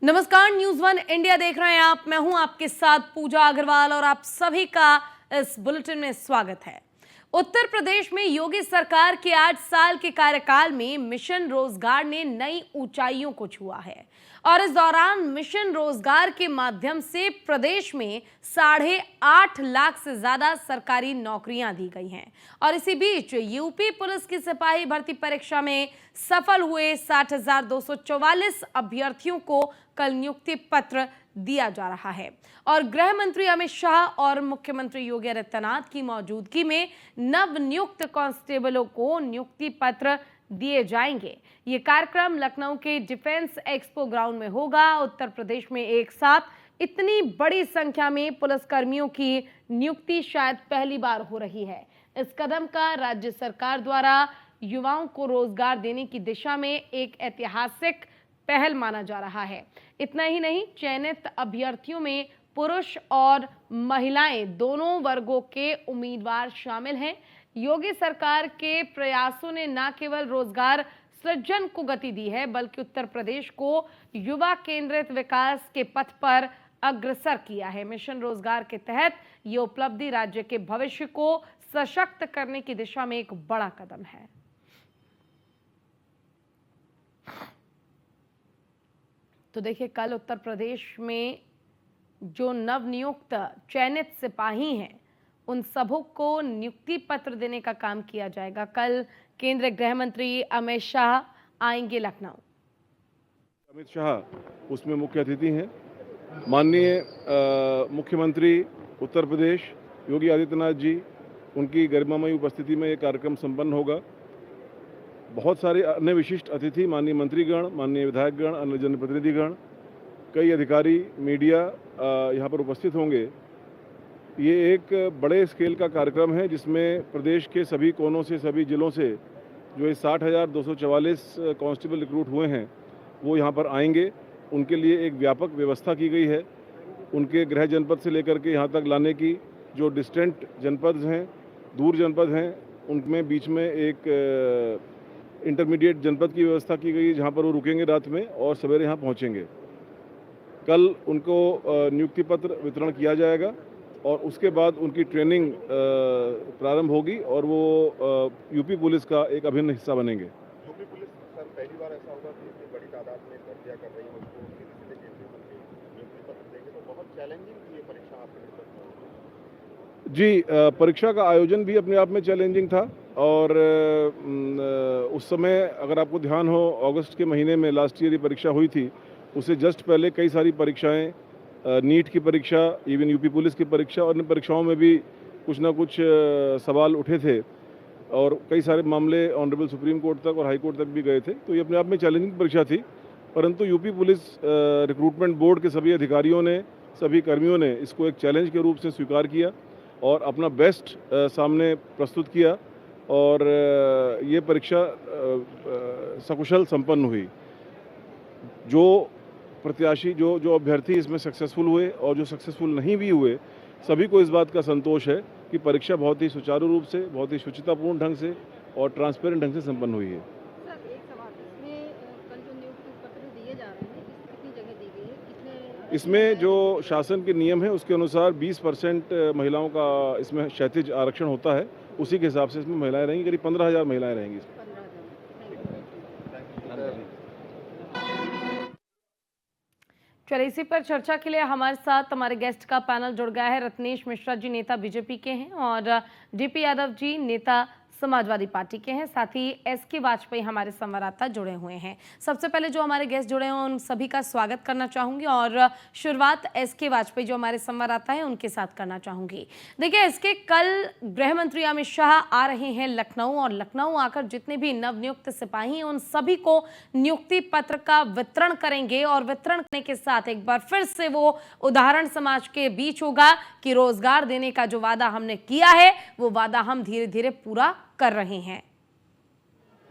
नमस्कार, news one India देख रहे हैं आप। मैं हूं आपके साथ पूजा अग्रवाल और आप सभी का इस बुलेटिन में स्वागत है। उत्तर प्रदेश में योगी सरकार के 8 साल के कार्यकाल में मिशन रोजगार ने नई ऊंचाइयों को छुआ है और इस दौरान मिशन रोजगार के माध्यम से प्रदेश में 8.5 लाख से ज्यादा सरकारी नौकरियां दी गई हैं। और इसी बीच यूपी पुलिस की सिपाही भर्ती परीक्षा में सफल हुए 60,244 अभ्यर्थियों को कल नियुक्ति पत्र दिया जा रहा है और गृह मंत्री अमित शाह और मुख्यमंत्री योगी आदित्यनाथ की मौजूदगी में नव नियुक्त कांस्टेबलों को नियुक्ति पत्र दिए जाएंगे। ये कार्यक्रम लखनऊ के डिफेंस एक्सपो ग्राउंड में होगा। उत्तर प्रदेश में एक साथ इतनी बड़ी संख्या में पुलिसकर्मियों की नियुक्ति शायद पहली बार हो रही है। इस कदम का राज्य सरकार द्वारा युवाओं को रोजगार देने की दिशा में एक ऐतिहासिक पहल माना जा रहा है। इतना ही नहीं, चयनित अभ्यर्थियों में पुरुष और महिलाएं दोनों वर्गों के उम्मीदवार शामिल हैं। योगी सरकार के प्रयासों ने न केवल रोजगार सृजन को गति दी है, बल्कि उत्तर प्रदेश को युवा केंद्रित विकास के पथ पर अग्रसर किया है। मिशन रोजगार के तहत ये उपलब्धि राज्य के भविष्य को सशक्त करने की दिशा में एक बड़ा कदम है। तो देखिए, कल उत्तर प्रदेश में जो नवनियुक्त चयनित सिपाही हैं, उन सबों को नियुक्ति पत्र देने का काम किया जाएगा। कल केंद्रीय गृह मंत्री अमित शाह आएंगे लखनऊ। अमित शाह उसमें मुख्य अतिथि हैं। माननीय मुख्यमंत्री उत्तर प्रदेश योगी आदित्यनाथ जी, उनकी गरिमामयी उपस्थिति में ये कार्यक्रम संपन्न होगा। बहुत सारे अन्य विशिष्ट अतिथि, माननीय मंत्रीगण, माननीय विधायकगण, अन्य जनप्रतिनिधिगण, कई अधिकारी, मीडिया यहाँ पर उपस्थित होंगे। ये एक बड़े स्केल का कार्यक्रम है जिसमें प्रदेश के सभी कोनों से, सभी जिलों से जो ये 60,244 कांस्टेबल रिक्रूट हुए हैं वो यहाँ पर आएंगे। उनके लिए एक व्यापक व्यवस्था की गई है। उनके गृह जनपद से लेकर के यहाँ तक लाने की, जो डिस्टेंट जनपद हैं, दूर जनपद हैं, उनमें बीच में एक इंटरमीडिएट जनपद की व्यवस्था की गई है जहाँ पर वो रुकेंगे रात में और सवेरे यहाँ पहुँचेंगे। कल उनको नियुक्ति पत्र वितरण किया जाएगा और उसके बाद उनकी ट्रेनिंग प्रारंभ होगी और वो यूपी पुलिस का एक अभिन्न हिस्सा बनेंगे। यूपी पुलिस सर पहली बार ऐसा होगा कि इतनी बड़ी तादाद में भर्तियां कर रही है, उसको नियुक्ति पत्र देंगे, तो बहुत चैलेंजिंग ये परीक्षा आपके लिए जी। परीक्षा का आयोजन भी अपने आप में चैलेंजिंग था और उस समय अगर आपको ध्यान हो, अगस्त के महीने में लास्ट ईयर ये परीक्षा हुई थी। उससे जस्ट पहले कई सारी परीक्षाएं, नीट की परीक्षा, इवन यूपी पुलिस की परीक्षा और इन परीक्षाओं में भी कुछ ना कुछ सवाल उठे थे और कई सारे मामले ऑनरेबल सुप्रीम कोर्ट तक और हाई कोर्ट तक भी गए थे। तो ये अपने आप में चैलेंजिंग परीक्षा थी, परंतु यूपी पुलिस रिक्रूटमेंट बोर्ड के सभी अधिकारियों ने, सभी कर्मियों ने इसको एक चैलेंज के रूप से स्वीकार किया और अपना बेस्ट सामने प्रस्तुत किया और ये परीक्षा सकुशल संपन्न हुई। जो प्रत्याशी, जो अभ्यर्थी इसमें सक्सेसफुल हुए और जो सक्सेसफुल नहीं भी हुए, सभी को इस बात का संतोष है कि परीक्षा बहुत ही सुचारू रूप से, बहुत ही शुचितापूर्ण ढंग से और ट्रांसपेरेंट ढंग से संपन्न हुई है। सर, एक सवाल, इसमें कल जो नियुक्ति पत्र दिए जा रहे हैं, कितनी जगह दी गई है, कितने? इसमें जो शासन के नियम है उसके अनुसार 20% महिलाओं का इसमें क्षैतिज आरक्षण होता है। उसी के हिसाब से इसमें महिलाएं रहेंगी, करीब 15,000 महिलाएं रहेंगी। 15,000। चलिए, इसी पर चर्चा के लिए हमारे साथ हमारे गेस्ट का पैनल जुड़ गया है। रत्नेश मिश्रा जी नेता बीजेपी के हैं और डीपी यादव जी नेता समाजवादी पार्टी के हैं। साथ ही एसके वाजपेयी हमारे संवाददाता जुड़े हुए हैं। सबसे पहले जो हमारे गेस्ट जुड़े हैं उन सभी का स्वागत करना चाहूंगी और शुरुआत एसके वाजपेयी जो हमारे संवाददाता हैं उनके साथ करना चाहूंगी। देखिए एसके, कल गृह मंत्री अमित शाह आ रहे हैं लखनऊ और लखनऊ आकर जितने भी नवनियुक्त सिपाही हैं उन सभी को नियुक्ति पत्र का वितरण करेंगे और वितरण करने के साथ एक बार फिर से वो उदाहरण समाज के बीच होगा कि रोजगार देने का जो वादा हमने किया है वो वादा हम धीरे धीरे पूरा कर रहे हैं।